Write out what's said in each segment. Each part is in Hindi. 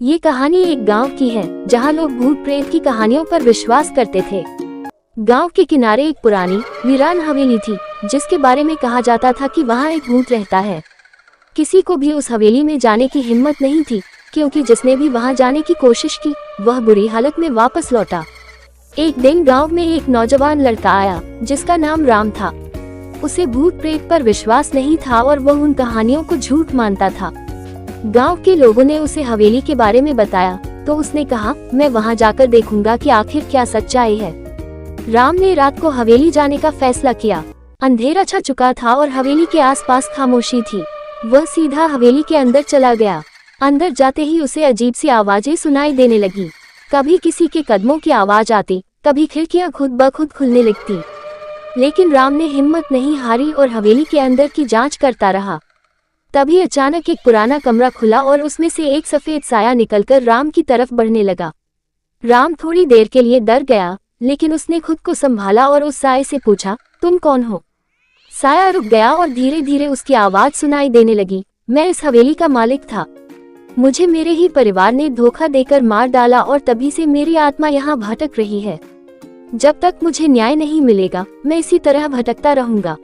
ये कहानी एक गांव की है जहां लोग भूत प्रेत की कहानियों पर विश्वास करते थे। गांव के किनारे एक पुरानी वीरान हवेली थी जिसके बारे में कहा जाता था कि वहां एक भूत रहता है। किसी को भी उस हवेली में जाने की हिम्मत नहीं थी क्योंकि जिसने भी वहां जाने की कोशिश की वह बुरी हालत में वापस लौटा। एक दिन गांव में एक नौजवान लड़का आया जिसका नाम राम था। उसे भूत प्रेत पर विश्वास नहीं था और वह उन कहानियों को झूठ मानता था। गांव के लोगों ने उसे हवेली के बारे में बताया तो उसने कहा, मैं वहां जाकर देखूंगा कि आखिर क्या सच्चाई है। राम ने रात को हवेली जाने का फैसला किया। अंधेरा छा चुका था और हवेली के आसपास खामोशी थी। वह सीधा हवेली के अंदर चला गया। अंदर जाते ही उसे अजीब सी आवाजें सुनाई देने लगी। कभी किसी के कदमों की आवाज आती, कभी खिड़कियां खुद ब खुद खुलने लगती। लेकिन राम ने हिम्मत नहीं हारी और हवेली के अंदर की जांच करता रहा। तभी अचानक एक पुराना कमरा खुला और उसमें से एक सफेद साया निकलकर राम की तरफ बढ़ने लगा। राम थोड़ी देर के लिए डर गया, लेकिन उसने खुद को संभाला और उस साये से पूछा, तुम कौन हो? साया रुक गया और धीरे धीरे उसकी आवाज सुनाई देने लगी, मैं इस हवेली का मालिक था। मुझे मेरे ही परिवार ने धोखा देकर मार डाला और तभी से मेरी आत्मा यहाँ भटक रही है। जब तक मुझे न्याय नहीं मिलेगा मैं इसी तरह भटकता रहूंगा।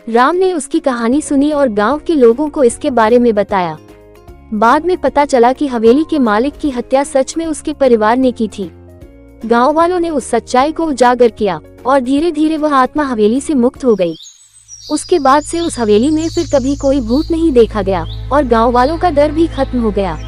राम ने उसकी कहानी सुनी और गांव के लोगों को इसके बारे में बताया। बाद में पता चला कि हवेली के मालिक की हत्या सच में उसके परिवार ने की थी। गांव वालों ने उस सच्चाई को उजागर किया और धीरे धीरे वह आत्मा हवेली से मुक्त हो गई। उसके बाद से उस हवेली में फिर कभी कोई भूत नहीं देखा गया और गांव वालों का डर भी खत्म हो गया।